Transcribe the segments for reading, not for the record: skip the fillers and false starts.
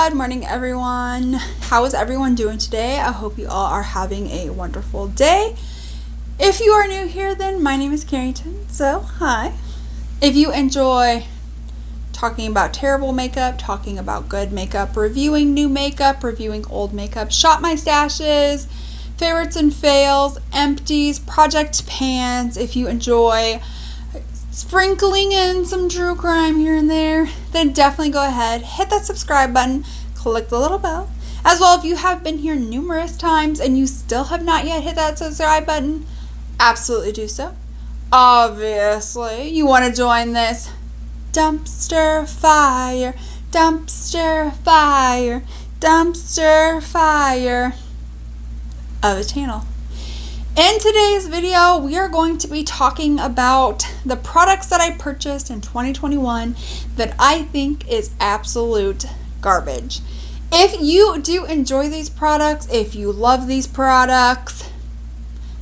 Good morning, everyone. How is everyone doing today? I hope you all are having a wonderful day. If you are new here, then my name is Carrington, so hi. If you enjoy talking about terrible makeup, talking about good makeup, reviewing new makeup, reviewing old makeup, shop my stashes, favorites and fails, empties, project pans, if you enjoy sprinkling in some true crime here and there, then definitely go ahead, hit that subscribe button, click the little bell. As well, if you have been here numerous times and you still have not yet hit that subscribe button, absolutely do so. Obviously, you want to join this dumpster fire, dumpster fire, dumpster fire of a channel. In today's video, we are going to be talking about the products that I purchased in 2021 that I think is absolute garbage. If you do enjoy these products, if you love these products,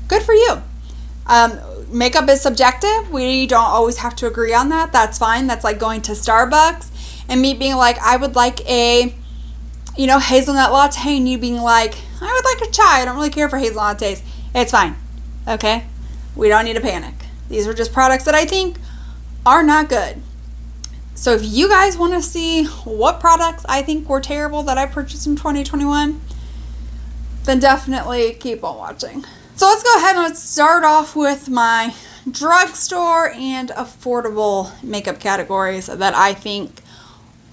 good for you. Makeup is subjective. We don't always have to agree on that. That's fine. That's like going to Starbucks and me being like, I would like a, hazelnut latte, and you being like, I would like a chai. I don't really care for hazelnut lattes. It's fine. Okay? We don't need to panic. These are just products that I think are not good. So if you guys want to see what products I think were terrible that I purchased in 2021, then definitely keep on watching. So let's go ahead and let's start off with my drugstore and affordable makeup categories that I think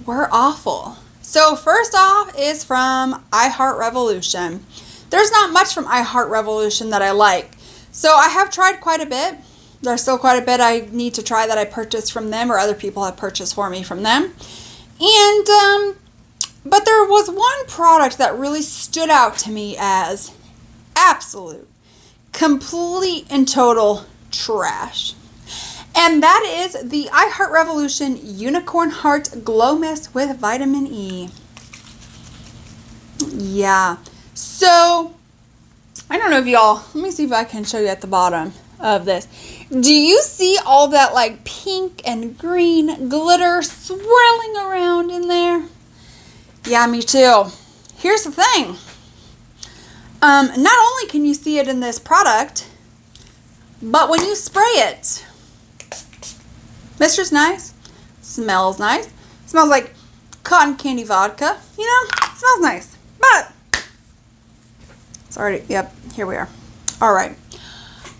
were awful. So first off is from iHeartRevolution. There's not much from iHeartRevolution that I like. So I have tried quite a bit. There's still quite a bit I need to try that I purchased from them or other people have purchased for me from them. And, but there was one product that really stood out to me as absolute, complete and total trash. And that is the iHeartRevolution Unicorn Heart Glow Mist with Vitamin E. Yeah. So, I don't know if y'all, let me see if I can show you at the bottom of this. Do you see all that like pink and green glitter swirling around in there? Yeah, me too. Here's the thing. Not only can you see it in this product, but when you spray it, misture's nice, smells nice, smells like cotton candy vodka, smells nice, but already, yep, here we are. All right.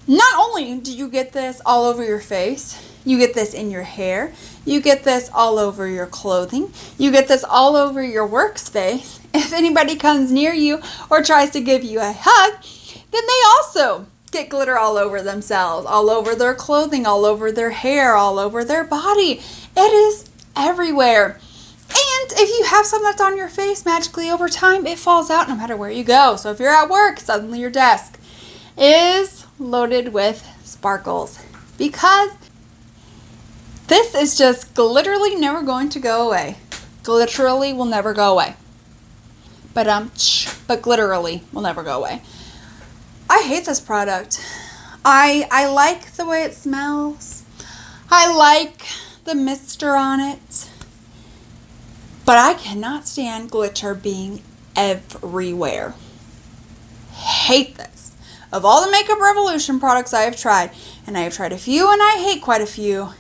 Not only do you get this all over your face, you get this in your hair, you get this all over your clothing, you get this all over your workspace. If anybody comes near you or tries to give you a hug, then they also get glitter all over themselves, all over their clothing, all over their hair, all over their body. It is everywhere. And if you have some that's on your face, magically over time, it falls out no matter where you go. So if you're at work, suddenly your desk is loaded with sparkles. Because this is just glitterally never going to go away. Glitterally will never go away. But glitterally will never go away. I hate this product. I like the way it smells. I like the mister on it. But I cannot stand glitter being everywhere. Hate this. Of all the Makeup Revolution products I have tried, and I have tried a few and I hate quite a few,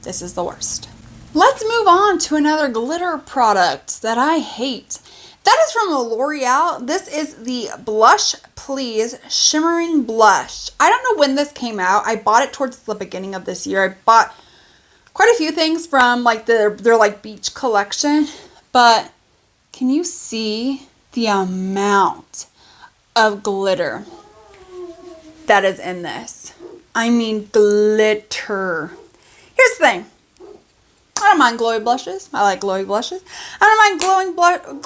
this is the worst. Let's move on to another glitter product that I hate. That is from L'Oreal. This is the Blush Please Shimmering Blush. I don't know when this came out. I bought it towards the beginning of this year. I bought quite a few things from like their like beach collection. But can you see the amount of glitter that is in this? I mean glitter. Here's the thing. I don't mind glowy blushes. I like glowy blushes. I don't mind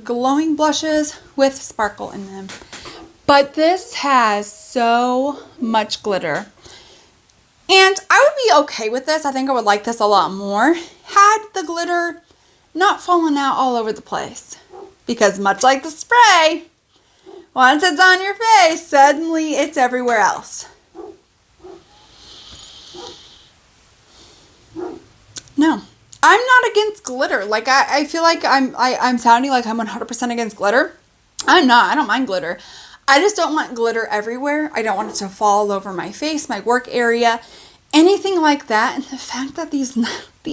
glowing blushes with sparkle in them. But this has so much glitter. And I would be okay with this. I think I would like this a lot more had the glitter not falling out all over the place. Because much like the spray, once it's on your face, suddenly it's everywhere else. No, I'm not against glitter. Like, I feel like I'm sounding like I'm 100% against glitter. I'm not. I don't mind glitter. I just don't want glitter everywhere. I don't want it to fall all over my face, my work area, anything like that. And the fact that these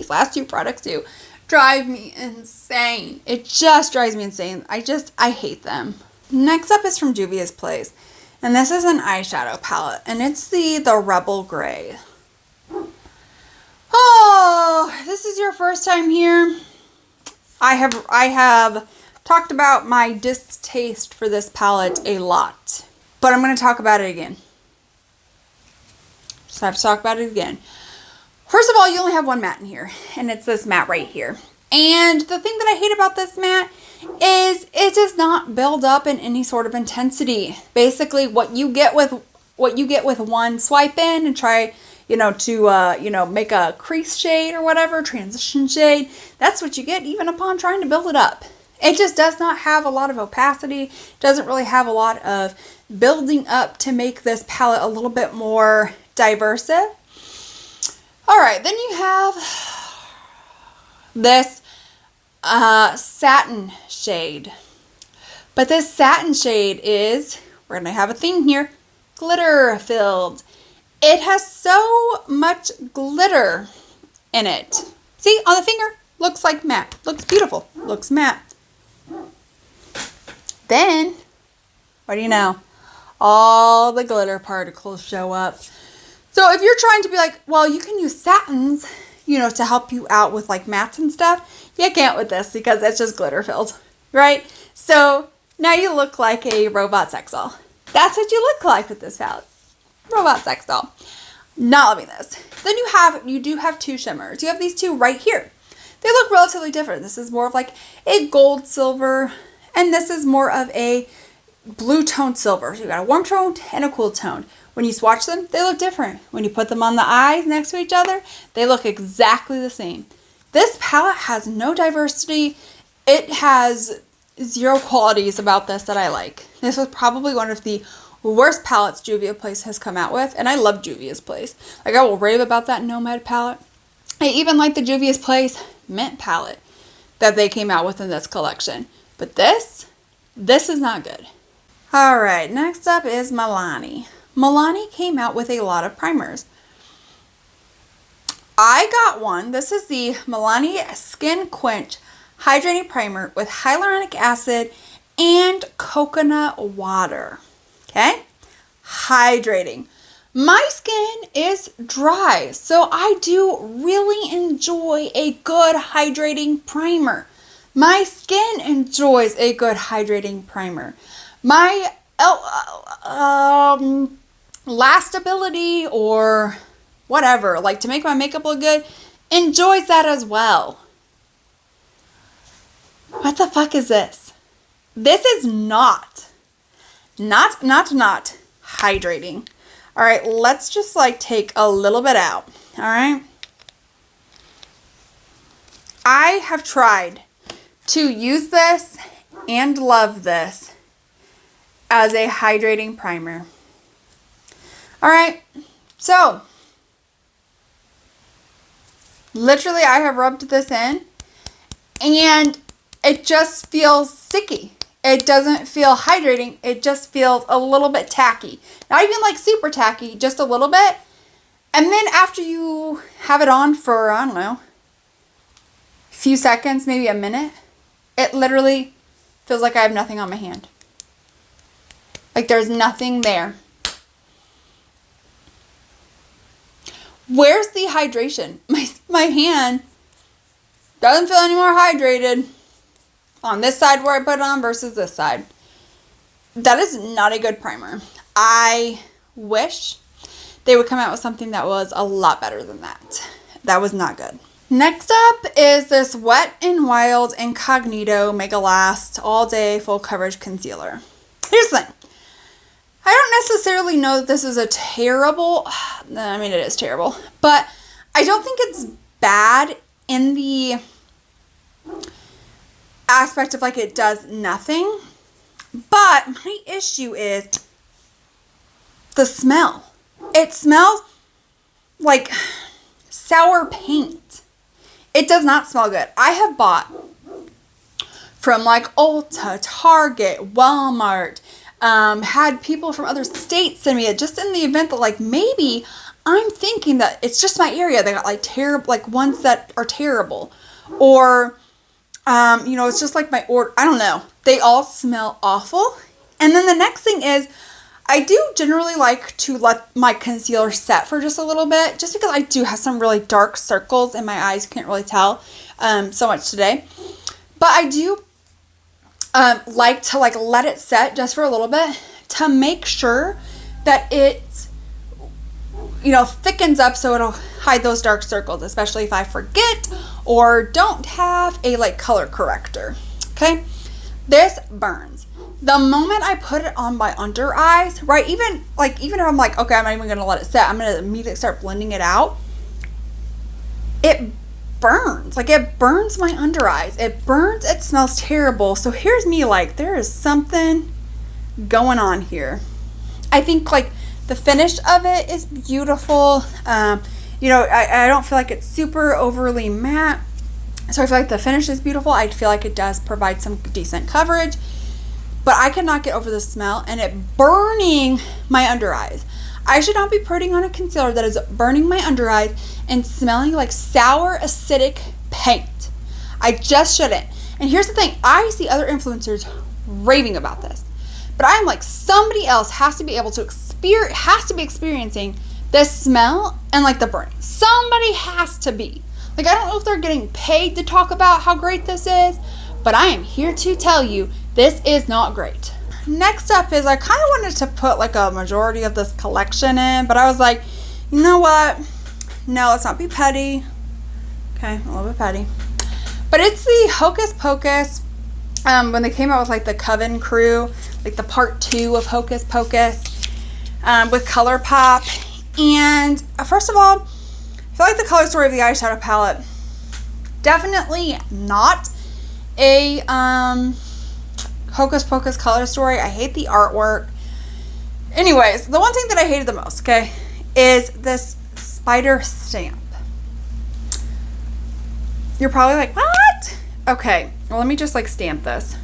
last two products do drive me insane. It just drives me insane. I hate them. Next up is from Juvia's Place. And this is an eyeshadow palette. And it's the Rebel Gray. Oh, this is your first time here. I have talked about my distaste for this palette a lot. But I'm going to talk about it again. Just have to talk about it again. First of all, you only have one matte in here. And it's this matte right here. And the thing that I hate about this matte is it does not build up in any sort of intensity. Basically, what you get with one swipe in and try, to make a crease shade or whatever, transition shade, that's what you get even upon trying to build it up. It just does not have a lot of opacity, doesn't really have a lot of building up to make this palette a little bit more diverse. All right, then you have this satin shade. But this satin shade is, we're going to have a theme here, glitter filled. It has so much glitter in it. See, on the finger, looks like matte. Looks beautiful. Looks matte. Then, what do you know? All the glitter particles show up. So if you're trying to be like, well, you can use satins, to help you out with like mattes and stuff, you can't with this because it's just glitter filled, right? So now you look like a robot sex doll. That's what you look like with this palette. Robot sex doll. Not loving this. Then you do have two shimmers. You have these two right here. They look relatively different. This is more of like a gold silver, and this is more of a blue toned silver. So you got a warm tone and a cool tone. When you swatch them, they look different. When you put them on the eyes next to each other, they look exactly the same. This palette has no diversity. It has zero qualities about this that I like. This was probably one of the worst palettes Juvia's Place has come out with, and I love Juvia's Place. Like, I will rave about that Nomad palette. I even like the Juvia's Place mint palette that they came out with in this collection. But this is not good. Alright, next up is Milani. Milani came out with a lot of primers. I got one. This is the Milani Skin Quench Hydrating Primer with hyaluronic acid and coconut water. Okay? Hydrating. My skin is dry, so I do really enjoy a good hydrating primer. My skin enjoys a good hydrating primer. My lastability or whatever, like to make my makeup look good, enjoys that as well. What the fuck is this? This is not hydrating. All right, let's just like take a little bit out. All right. I have tried to use this and love this as a hydrating primer. All right, so literally I have rubbed this in and it just feels sticky. It doesn't feel hydrating. It just feels a little bit tacky. Not even like super tacky, just a little bit. And then after you have it on for, I don't know, a few seconds, maybe a minute, it literally feels like I have nothing on my hand. Like there's nothing there. Where's the hydration? My hand doesn't feel any more hydrated on this side where I put it on versus this side. That is not a good primer. I wish they would come out with something that was a lot better than that. That was not good. Next up is this Wet n Wild Incognito Make a Last All Day Full Coverage Concealer. Here's the thing. I don't necessarily know that this is a terrible, I mean it is terrible, but I don't think it's bad in the aspect of like it does nothing. But my issue is the smell. It smells like sour paint. It does not smell good. I have bought from like Ulta, Target, Walmart, had people from other states send me it just in the event that like maybe I'm thinking that it's just my area. They got like terrible, like ones that are terrible, or you know, it's just like my order. I don't know. They all smell awful. And then the next thing is, I do generally like to let my concealer set for just a little bit, just because I do have some really dark circles in my eyes. You can't really tell so much today, but I do like to like let it set just for a little bit to make sure that it, you know, thickens up so it'll hide those dark circles, especially if I forget or don't have a like color corrector. Okay, this burns. The moment I put it on my under eyes, right, even if I'm like, okay, I'm not even gonna let it set, I'm gonna immediately start blending it out, it burns. Like, it burns my under eyes. It burns. It smells terrible. So here's me like, there is something going on here. I think like the finish of it is beautiful. You know, I don't feel like it's super overly matte, so I feel like the finish is beautiful. I feel like it does provide some decent coverage, but I cannot get over the smell and it burning my under eyes. I should not be putting on a concealer that is burning my under eyes and smelling like sour acidic paint. I just shouldn't. And here's the thing, I see other influencers raving about this, but I'm like, somebody else has to be able to experiencing this smell and like the burning. Somebody has to be. Like, I don't know if they're getting paid to talk about how great this is, but I am here to tell you this is not great. Next up is, I kind of wanted to put like a majority of this collection in, but I was like, you know what? No, let's not be petty. Okay, a little bit petty. But it's the Hocus Pocus, when they came out with like the Coven Crew, like the part 2 of Hocus Pocus, with ColourPop. And first of all, I feel like the color story of the eyeshadow palette, definitely not a Hocus Pocus color story. I hate the artwork. Anyways, the one thing that I hated the most, okay, is this spider stamp. You're probably like, what? Okay, well, let me just like stamp this.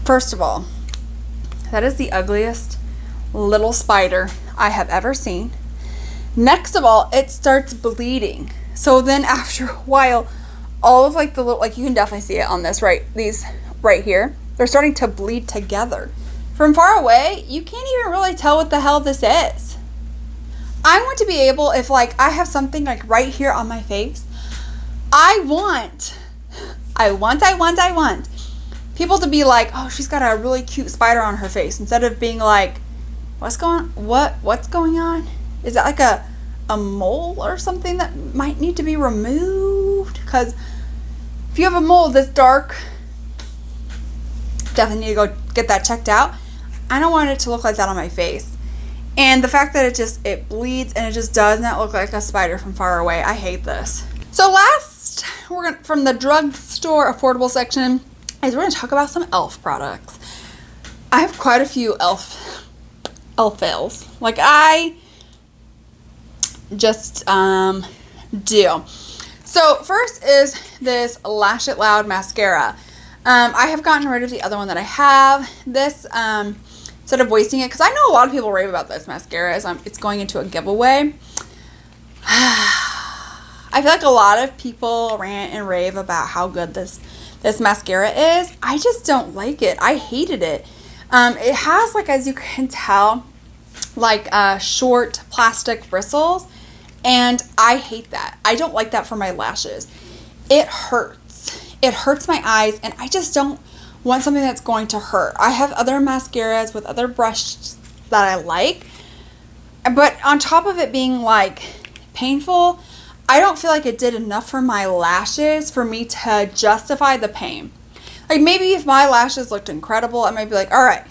First of all, that is the ugliest little spider I have ever seen. Next of all, it starts bleeding. So then after a while, all of like the little, like you can definitely see it on this, right? These right here, they're starting to bleed together. From far away, you can't even really tell what the hell this is. I want to be able, if like I have something like right here on my face, I want people to be like, oh, she's got a really cute spider on her face, instead of being like, what's going on? Is that like a mole or something that might need to be removed? Because if you have a mole this dark, definitely need to go get that checked out. I don't want it to look like that on my face. And the fact that it bleeds and it just does not look like a spider from far away. I hate this. So last, from the drugstore affordable section, is we're going to talk about some e.l.f. products. I have quite a few e.l.f. fails. Like, I just do. So first is this Lash It Loud mascara. I have gotten rid of the other one that I have. This, instead of wasting it, because I know a lot of people rave about this mascara as it's going into a giveaway. I feel like a lot of people rant and rave about how good this mascara is. I just don't like it. I hated it. It has, like, as you can tell, like short plastic bristles, and I hate that. I don't like that for my lashes. It hurts. It hurts my eyes, and I just don't want something that's going to hurt. I have other mascaras with other brushes that I like, but on top of it being like painful, I don't feel like it did enough for my lashes for me to justify the pain. Like, maybe if my lashes looked incredible, I might be like, all right,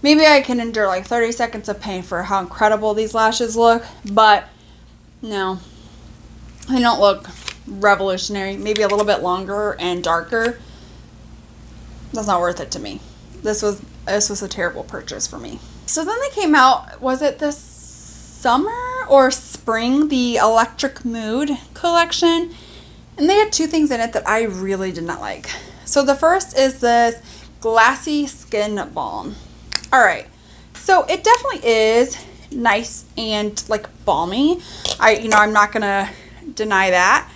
maybe I can endure like 30 seconds of pain for how incredible these lashes look. But no, they don't look revolutionary. Maybe a little bit longer and darker. That's not worth it to me. This was a terrible purchase for me. So then they came out, was it this summer or spring, the Electric Mood collection. And they had two things in it that I really did not like. So the first is this Glassy Skin Balm. All right, so it definitely is nice and like balmy. I'm not gonna deny that,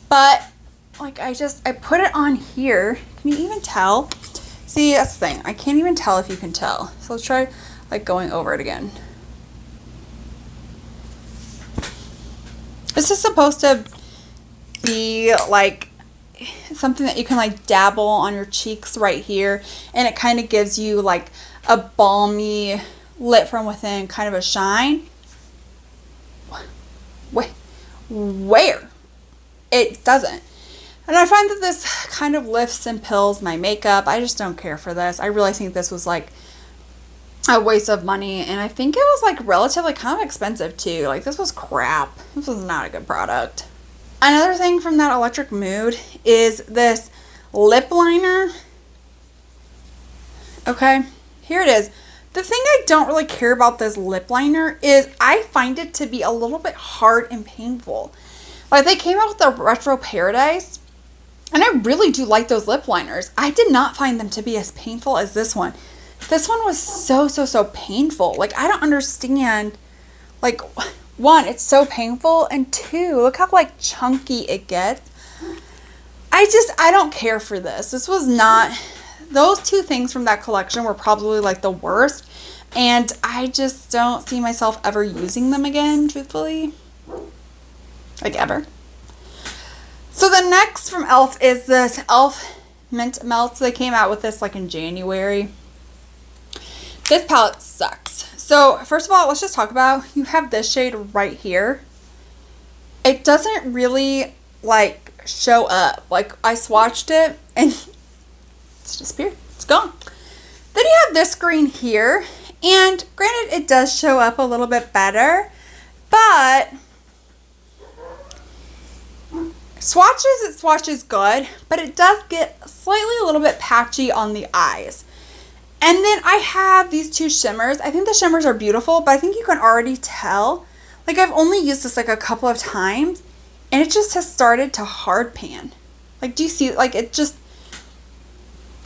but like I put it on here. Can you even tell? See, that's the thing. I can't even tell if you can tell. So let's try like going over it again. This is supposed to be like something that you can like dabble on your cheeks right here, and it kind of gives you like a balmy, lit from within kind of a shine. Where? It doesn't. And I find that this kind of lifts and pills my makeup. I just don't care for this. I really think this was like a waste of money, and I think it was like relatively kind of expensive too. Like this was crap. This was not a good product. Another thing from that Electric Mood is this lip liner. Okay, here it is. The thing I don't really care about this lip liner is I find it to be a little bit hard and painful. Like they came out with the Retro Paradise, and I really do like those lip liners. I did not find them to be as painful as this one. This one was so painful. Like I don't understand. Like one, it's so painful, and two, look how like chunky it gets. I don't care for this. This was not, those two things from that collection were probably like the worst, and I just don't see myself ever using them again, truthfully. Like ever. So the next from e.l.f. is this e.l.f. Mint Melt. They came out with this like in January. This palette sucks. So first of all, let's just talk about, you have this shade right here. It doesn't really like show up. Like I swatched it and it's disappeared. It's gone. Then you have this green here, and granted it does show up a little bit better, but it swatches good, but it does get slightly a little bit patchy on the eyes. And then I have these two shimmers. I think the shimmers are beautiful, but I think you can already tell. Like I've only used this like a couple of times, and it just has started to hard pan. Like do you see, like it just,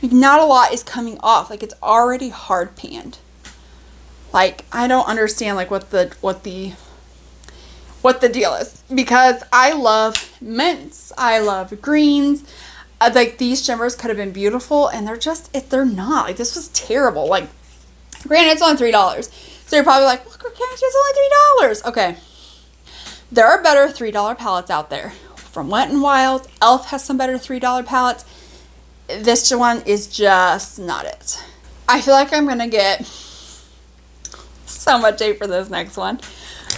like not a lot is coming off. Like it's already hard panned. Like I don't understand like what the deal is, because I love mints. I love greens. Like these shimmers could have been beautiful, and they're not. Like this was terrible. Like granted it's only $3, so you're probably like, look, it's only $3. Okay, there are better $3 palettes out there from Wet n Wild. e.l.f. has some better $3 palettes. This one is just not it. I feel like I'm gonna get so much hate for this next one,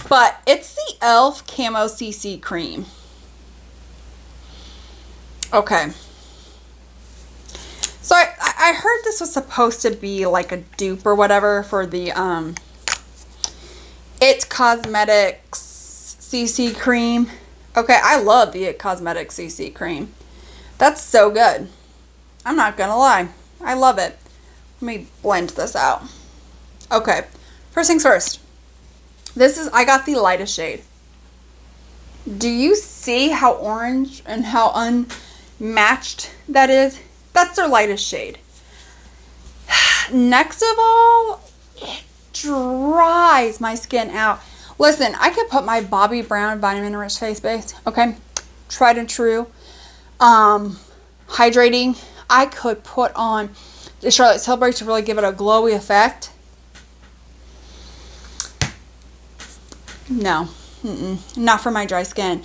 but it's the e.l.f. Camo Cc Cream. Okay. So I heard this was supposed to be like a dupe or whatever for the It Cosmetics CC Cream. Okay, I love the It Cosmetics CC Cream. That's so good. I'm not gonna lie. I love it. Let me blend this out. Okay, first things first. I got the lightest shade. Do you see how orange and how unmatched that is? That's their lightest shade. Next of all, it dries my skin out. Listen, I could put my Bobbi Brown Vitamin Rich Face Base, okay? Tried and true. Hydrating. I could put on the Charlotte Tilbury to really give it a glowy effect. No. Not for my dry skin.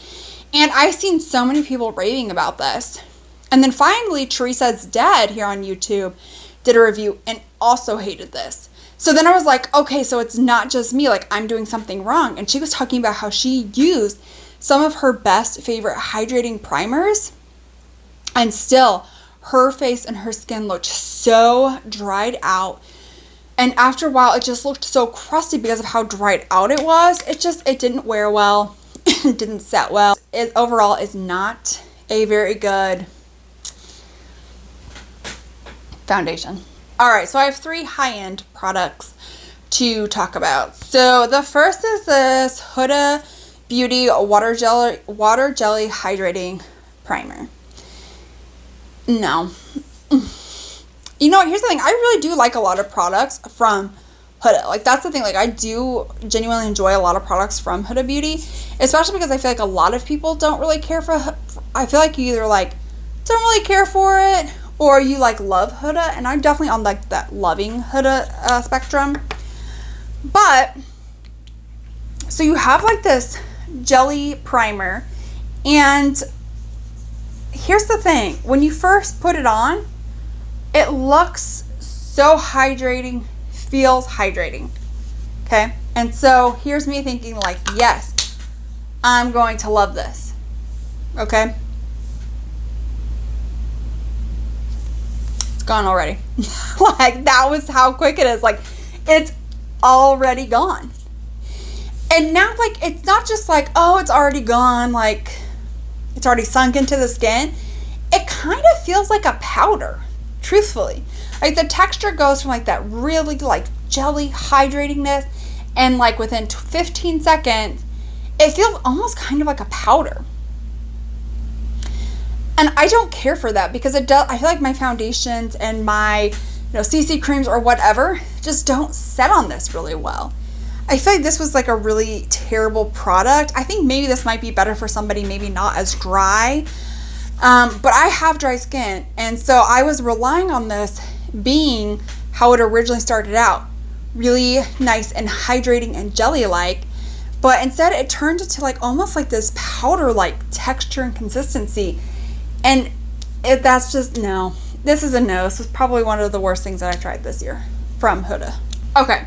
And I've seen so many people raving about this. And then finally, Teresa's Dead here on YouTube did a review and also hated this. So then I was like, okay, so it's not just me, like I'm doing something wrong. And she was talking about how she used some of her best favorite hydrating primers, and still her face and her skin looked so dried out. And after a while, it just looked so crusty because of how dried out it was. It didn't wear well. It didn't set well. It overall is not a very good foundation. All right, so I have 3 high-end products to talk about. So the first is this Huda Beauty Water Jelly Hydrating Primer. No. You know what? Here's the thing. I really do like a lot of products from Huda. Like, that's the thing. Like, I do genuinely enjoy a lot of products from Huda Beauty, especially because I feel like a lot of people don't really care for. I feel like you either like don't really care for it, or you like love Huda, and I'm definitely on like that loving Huda spectrum. But so you have like this jelly primer, and here's the thing: when you first put it on, it looks so hydrating, feels hydrating. Okay, and so here's me thinking like, yes, I'm going to love this. Okay, it's gone already. Like, that was how quick it is. Like, it's already gone. And now, like, it's not just like, oh, it's already gone, like it's already sunk into the skin. It kind of feels like a powder, truthfully. Like, the texture goes from like that really like jelly hydratingness, and like within 15 seconds it feels almost kind of like a powder. And I don't care for that, because it does. I feel like my foundations and my, CC creams or whatever just don't set on this really well. I feel like this was like a really terrible product. I think maybe this might be better for somebody maybe not as dry. But I have dry skin, and so I was relying on this being how it originally started out. Really nice and hydrating and jelly-like. But instead it turned into like almost like this powder-like texture and consistency. And that's just, no. This is a no. This was probably one of the worst things that I tried this year from Huda. Okay.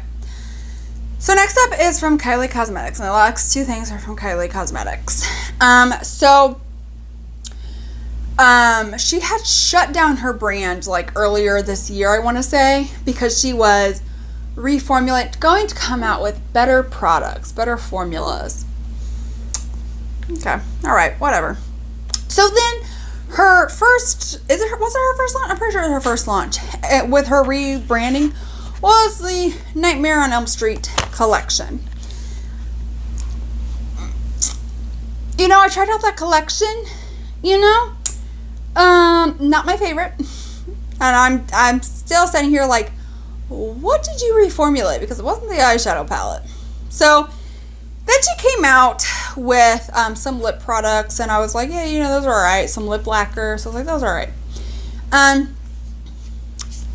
So next up is from Kylie Cosmetics. And the last two things are from Kylie Cosmetics. She had shut down her brand like earlier this year, I want to say, because she was going to come out with better products, better formulas. Okay. All right. Whatever. So then her first, was it her first launch? I'm pretty sure it was her first launch with her rebranding was the Nightmare on Elm Street collection. I tried out that collection, not my favorite. And I'm still sitting here like, what did you reformulate? Because it wasn't the eyeshadow palette. So then she came out with some lip products, and I was like, yeah, those are alright. Some lip lacquer. So I was like, those are alright.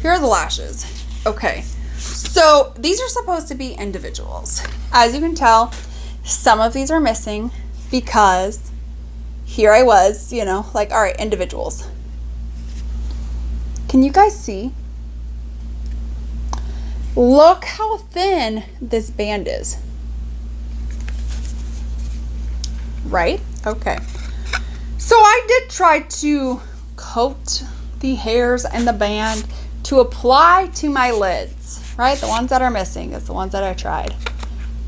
Here are the lashes. Okay. So these are supposed to be individuals. As you can tell, some of these are missing because here I was, like, alright, individuals. Can you guys see? Look how thin this band is. Right? Okay. So I did try to coat the hairs and the band to apply to my lids, right? The ones that are missing is the ones that I tried.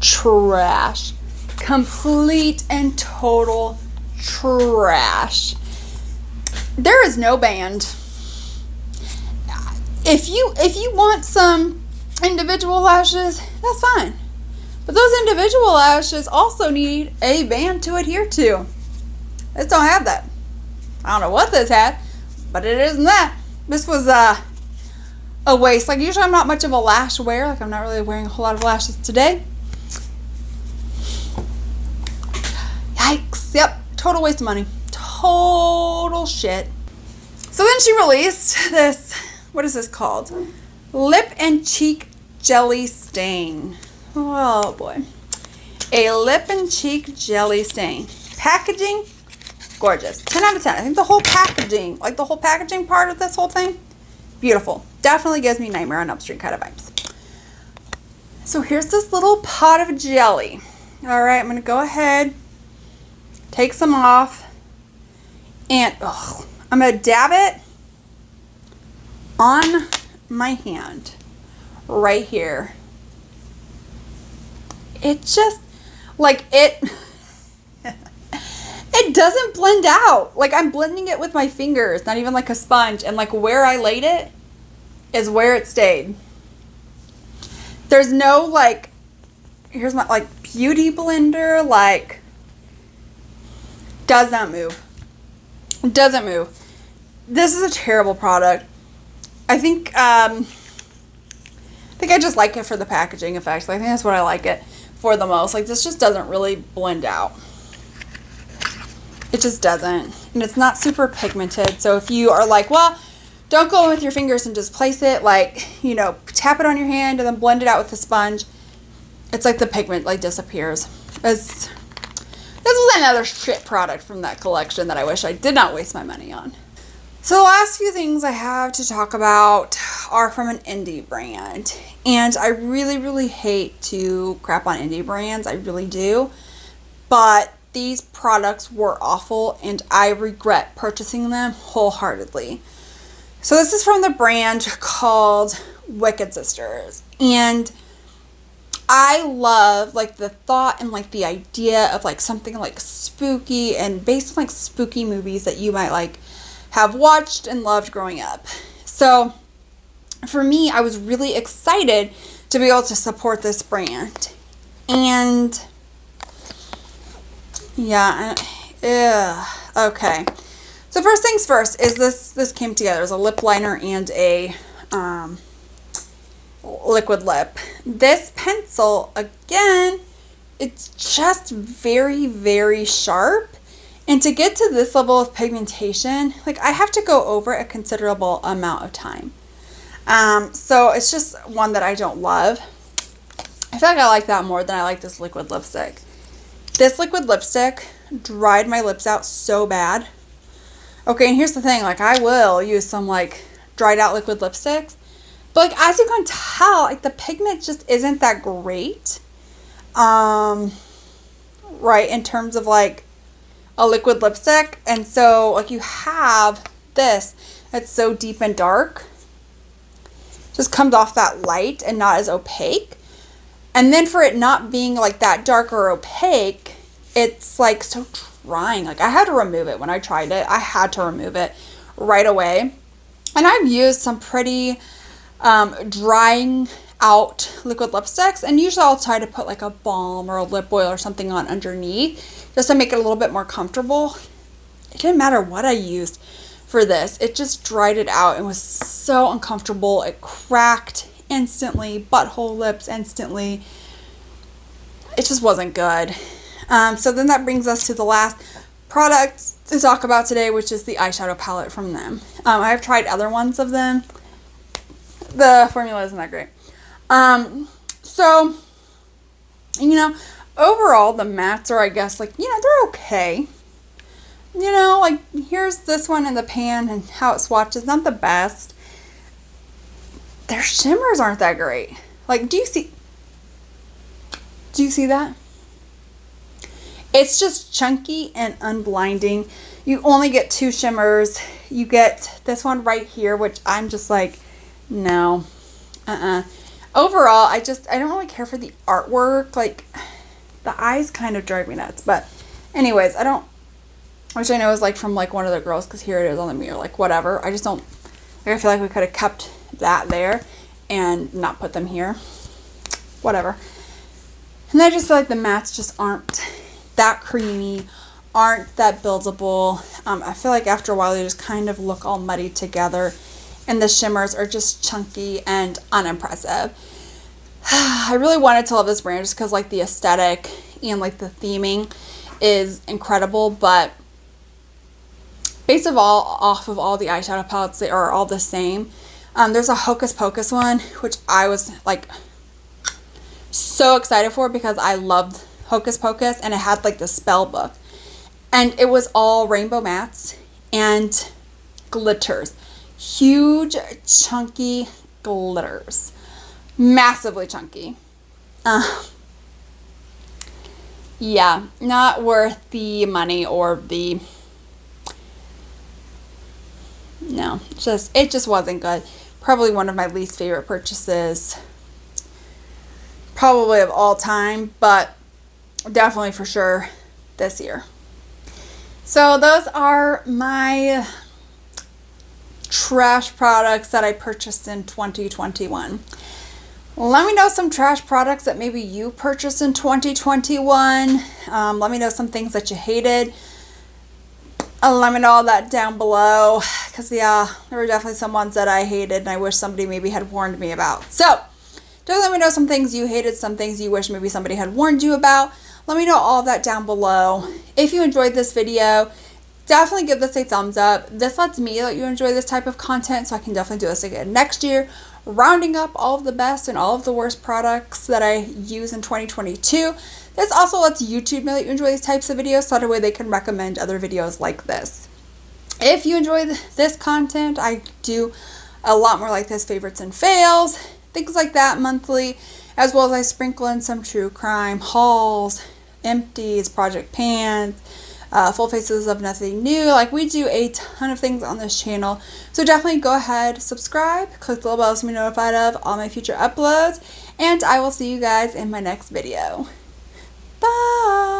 Trash. Complete and total trash. There is no band. If you want some individual lashes, that's fine. But those individual lashes also need a band to adhere to. This don't have that. I don't know what this had, but it isn't that. This was a waste. Like, usually I'm not much of a lash wearer. Like, I'm not really wearing a whole lot of lashes today. Yikes. Yep. Total waste of money. Total shit. So then she released this, what is this called? Lip and Cheek Jelly Stain. Oh boy. A lip and cheek jelly stain. Packaging, gorgeous. 10 out of 10. I think the whole packaging, like the whole packaging part of this whole thing, beautiful. Definitely gives me Nightmare on Elm Street kind of vibes. So here's this little pot of jelly. All right, I'm going to go ahead, take some off, and I'm going to dab it on my hand right here. It just, like, it doesn't blend out. Like, I'm blending it with my fingers, not even like a sponge. And like where I laid it is where it stayed. There's no like, here's my like beauty blender, like does not move. Doesn't move. This is a terrible product. I think I just like it for the packaging effects. I think that's what I like it for the most. Like, this just doesn't really blend out. It just doesn't. And it's not super pigmented. So if you are like, well, don't go in with your fingers and just place it, like, you know, tap it on your hand and then blend it out with the sponge. It's like the pigment like disappears. This was another shit product from that collection that I wish I did not waste my money on. So the last few things I have to talk about are from an indie brand. And I really, really hate to crap on indie brands. I really do. But these products were awful and I regret purchasing them wholeheartedly. So this is from the brand called Wicked Sisters. And I love like the thought and like the idea of like something like spooky and based on like spooky movies that you might like have watched and loved growing up. So for me, I was really excited to be able to support this brand. And yeah, okay. So first things first is this came together. It was a lip liner and a liquid lip. This pencil, again, it's just very, very sharp. And to get to this level of pigmentation, like I have to go over a considerable amount of time. So it's just one that I don't love. I feel like I like that more than I like this liquid lipstick. This liquid lipstick dried my lips out so bad. Okay, and here's the thing, like I will use some like dried out liquid lipsticks. But like as you can tell, like the pigment just isn't that great. Right, in terms of like a liquid lipstick. And so like you have this that's so deep and dark. Just comes off that light and not as opaque. And then for it not being like that dark or opaque, it's like so drying. Like I had to remove it when I tried it. I had to remove it right away. And I've used some pretty drying out liquid lipsticks, and usually I'll try to put like a balm or a lip oil or something on underneath just to make it a little bit more comfortable. It didn't matter what I used for this. It just dried it out and was so uncomfortable. It cracked instantly, butthole lips instantly. It just wasn't good. So then that brings us to the last product to talk about today, which is the eyeshadow palette from them. I've tried other ones of them. The formula isn't that great. So, you know, overall the mattes are, I guess, like, you know, they're okay. You know, like, here's this one in the pan and how it swatches. Not the best. Their shimmers aren't that great. Like, do you see that? It's just chunky and unblinding. You only get 2 shimmers. You get this one right here, which I'm just like, no. Overall, I don't really care for the artwork. Like, the eyes kind of drive me nuts. But anyways, which I know is like from like one of the girls, because here it is on the mirror. Like, whatever. I just don't, like, I feel like we could have kept that there and not put them here. Whatever. And I just feel like the mattes just aren't that creamy, aren't that buildable. I feel like after a while they just kind of look all muddy together. And the shimmers are just chunky and unimpressive. I really wanted to love this brand just because like the aesthetic and like the theming is incredible. But based off of all the eyeshadow palettes, they are all the same. There's a Hocus Pocus one, which I was like so excited for because I loved Hocus Pocus, and it had like the spell book. And it was all rainbow mattes and glitters. Huge, chunky glitters. Massively chunky. Yeah, not worth the money or the... No, it just wasn't good. Probably one of my least favorite purchases. Probably of all time, but definitely for sure this year. So those are my trash products that I purchased in 2021. Let me know some trash products that maybe you purchased in 2021. Let me know some things that you hated. Let me know all that down below, because yeah, there were definitely some ones that I hated and I wish somebody maybe had warned me about. So just let me know some things you hated, some things you wish maybe somebody had warned you about. Let me know all of that down below. If you enjoyed this video, definitely give this a thumbs up. This lets me know that you enjoy this type of content, so I can definitely do this again next year, rounding up all of the best and all of the worst products that I use in 2022. This also lets YouTube know that you enjoy these types of videos, so that way they can recommend other videos like this. If you enjoy this content, I do a lot more like this, favorites and fails, things like that monthly, as well as I sprinkle in some true crime, hauls, empties, project pans, full faces of nothing new. Like, we do a ton of things on this channel, so definitely go ahead, subscribe, click the little bell to be notified of all my future uploads, and I will see you guys in my next video. Bye!